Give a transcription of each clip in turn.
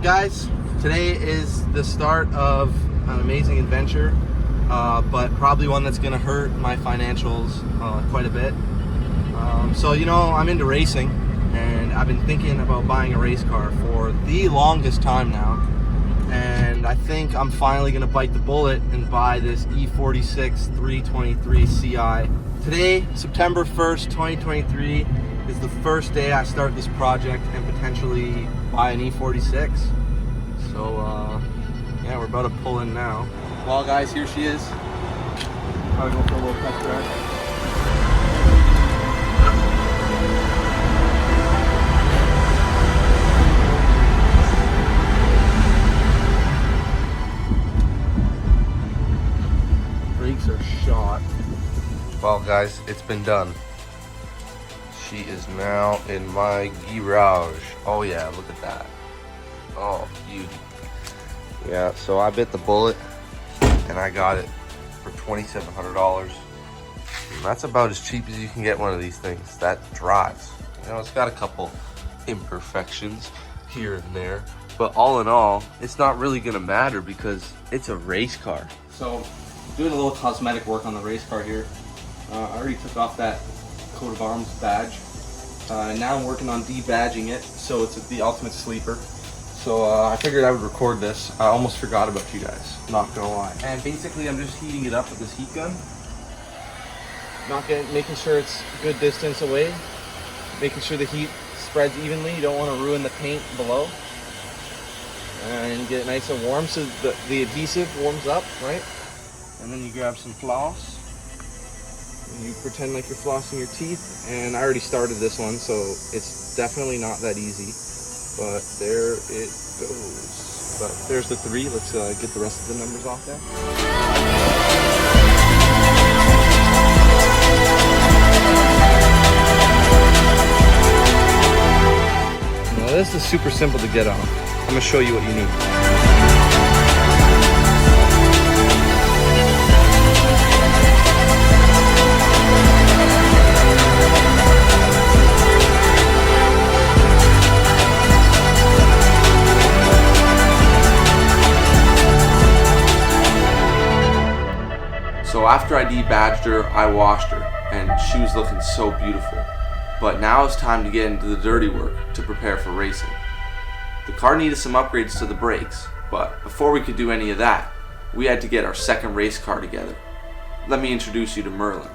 up, guys? Today is the start of an amazing adventure, but probably one that's gonna hurt my financials quite a bit. So you know, I'm into racing, and I've been thinking about buying a race car for the longest time now, and I think I'm finally gonna bite the bullet and buy this E46 323 CI. Today, September 1st, 2023, is the first day I start this project and potentially buy an E46. So yeah, we're about to pull in now. Well guys, here she is. Probably go for a little test drive. Brakes are shot. Well guys, it's been done. She is now in my garage. Oh yeah, look at that. Oh, beauty. Yeah, so I bit the bullet and I got it for $2,700. That's about as cheap as you can get one of these things. That drives. You know, it's got a couple imperfections here and there, but all in all, it's not really gonna matter because it's a race car. So, doing a little cosmetic work on the race car here. I already took off that coat of arms badge. Now I'm working on debadging it, so it's the ultimate sleeper. So I figured I would record this. I almost forgot about you guys, not gonna lie. And basically I'm just heating it up with this heat gun. Making sure it's a good distance away. Making sure the heat spreads evenly. You don't want to ruin the paint below. And get it nice and warm so the adhesive warms up, right? And then you grab some floss. And you pretend like you're flossing your teeth. And I already started this one, so it's definitely not that easy. But there it goes. But there's the 3. Let's get the rest of the numbers off there. Now this is super simple to get on. I'm going to show you what you need. So after I debadged her, I washed her, and she was looking so beautiful. But now it's time to get into the dirty work to prepare for racing. The car needed some upgrades to the brakes, but before we could do any of that, we had to get our second race car together. Let me introduce you to Merlin.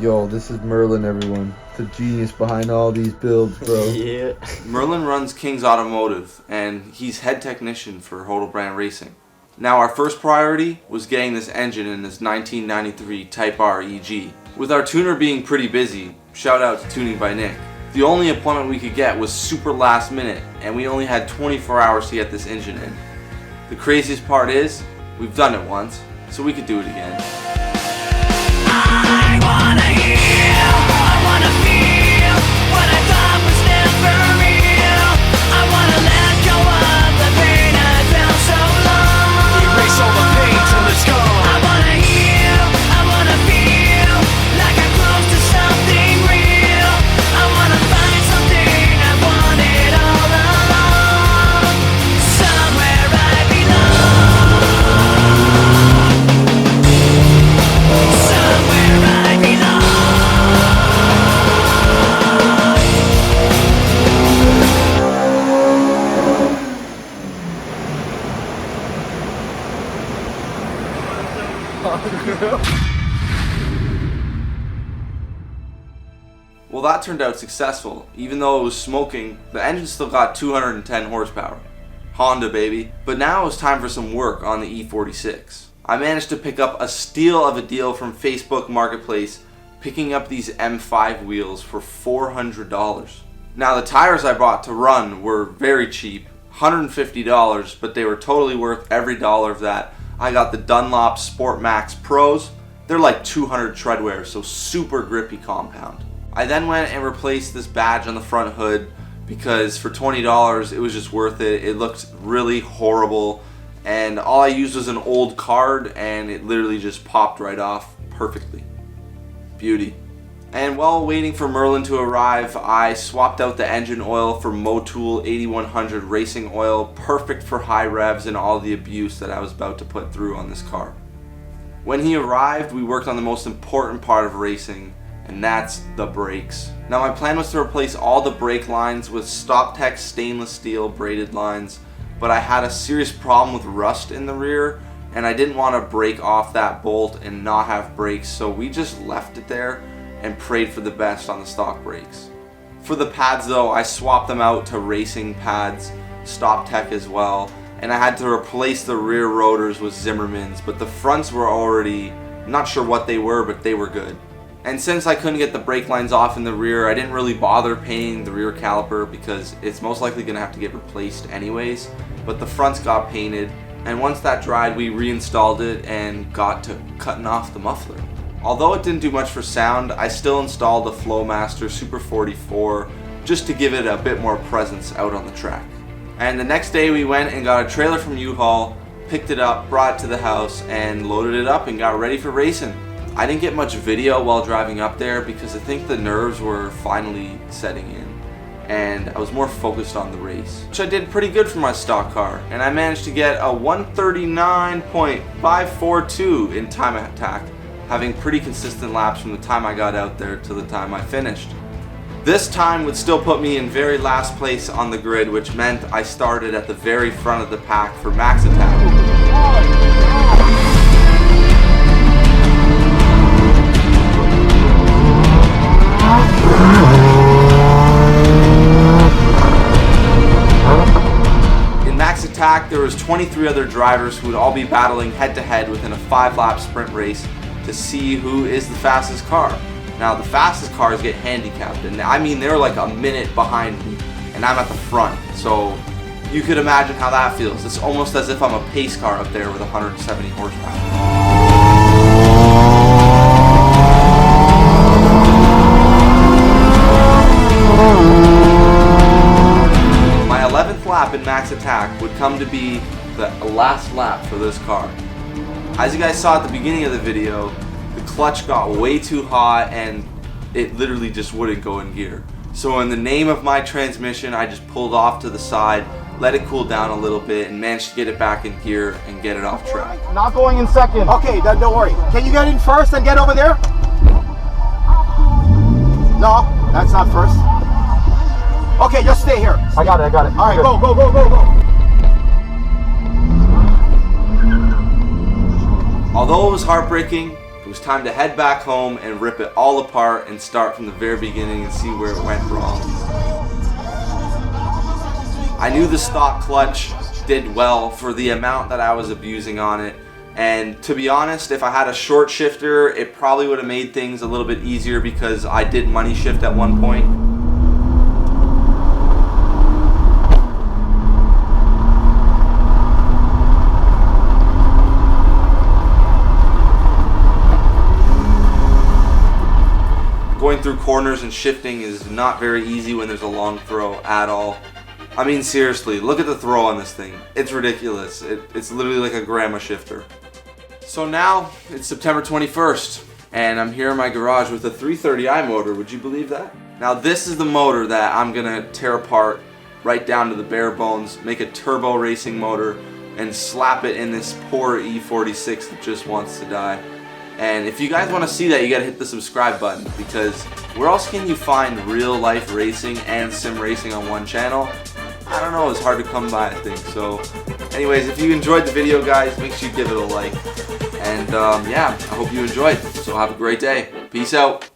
Yo, this is Merlin, everyone. The genius behind all these builds, bro. Yeah. Merlin runs King's Automotive, and he's head technician for Hibel Racing. Now our first priority was getting this engine in this 1993 Type R EG. With our tuner being pretty busy, shout out to Tuning by Nick, the only appointment we could get was super last minute, and we only had 24 hours to get this engine in. The craziest part is, we've done it once, so we could do it again. I wanna heal, I wanna feel what I thought was never real. I wanna let go of the pain I felt so long. Erase all the pain till it's gone. I wanna heal, I wanna feel like I'm close to something real. I wanna find something I wanted all along. Somewhere I belong. Somewhere I belong. Well, that turned out successful. Even though it was smoking, the engine still got 210 horsepower. Honda, baby. But now it was time for some work on the E46. I managed to pick up a steal of a deal from Facebook Marketplace, picking up these M5 wheels for $400. Now the tires I bought to run were very cheap, $150, but they were totally worth every dollar of that. I got the Dunlop Sport Max Pros. They're like 200 treadwear, so super grippy compound. I then went and replaced this badge on the front hood because for $20 it was just worth it. It looked really horrible, and all I used was an old card and it literally just popped right off perfectly. Beauty. And while waiting for Merlin to arrive, I swapped out the engine oil for Motul 8100 racing oil, perfect for high revs and all the abuse that I was about to put through on this car. When he arrived, we worked on the most important part of racing, and that's the brakes. Now my plan was to replace all the brake lines with StopTech stainless steel braided lines, but I had a serious problem with rust in the rear, and I didn't want to break off that bolt and not have brakes, so we just left it there and prayed for the best on the stock brakes. For the pads though, I swapped them out to racing pads, StopTech as well, and I had to replace the rear rotors with Zimmermans, but the fronts were already, not sure what they were, but they were good. And since I couldn't get the brake lines off in the rear, I didn't really bother painting the rear caliper because it's most likely going to have to get replaced anyways, but the fronts got painted, and once that dried we reinstalled it and got to cutting off the muffler. Although it didn't do much for sound, I still installed a Flowmaster Super 44 just to give it a bit more presence out on the track. And the next day we went and got a trailer from U-Haul, picked it up, brought it to the house, and loaded it up and got ready for racing. I didn't get much video while driving up there because I think the nerves were finally setting in and I was more focused on the race, which I did pretty good for my stock car, and I managed to get a 139.542 in time attack, having pretty consistent laps from the time I got out there to the time I finished. This time would still put me in very last place on the grid, which meant I started at the very front of the pack for max attack. In max attack, there was 23 other drivers who would all be battling head-to-head within a 5-lap sprint race to see who is the fastest car. Now the fastest cars get handicapped, and I mean they're like a minute behind me and I'm at the front, so you could imagine how that feels. It's almost as if I'm a pace car up there with 170 horsepower. My 11th lap in max attack would come to be the last lap for this car. As you guys saw at the beginning of the video, the clutch got way too hot and it literally just wouldn't go in gear. So in the name of my transmission, I just pulled off to the side, let it cool down a little bit, and managed to get it back in gear and get it off track. Not going in second. Okay, then don't worry. Can you get in first and get over there? No, that's not first. Okay, just stay here. I got it. All right, go. Although it was heartbreaking, it was time to head back home and rip it all apart and start from the very beginning and see where it went wrong. I knew the stock clutch did well for the amount that I was abusing on it, and to be honest, if I had a short shifter, it probably would have made things a little bit easier because I did money shift at one point. Going through corners and shifting is not very easy when there's a long throw at all. I mean seriously, look at the throw on this thing. It's ridiculous. It's literally like a grandma shifter. So now it's September 21st and I'm here in my garage with a 330i motor. Would you believe that? Now this is the motor that I'm gonna tear apart right down to the bare bones, make a turbo racing motor and slap it in this poor E46 that just wants to die. And if you guys want to see that, you gotta hit the subscribe button, because where else can you find real life racing and sim racing on one channel? I don't know, it's hard to come by, I think. So anyways, if you enjoyed the video guys, make sure you give it a like. And yeah, I hope you enjoyed. So have a great day. Peace out.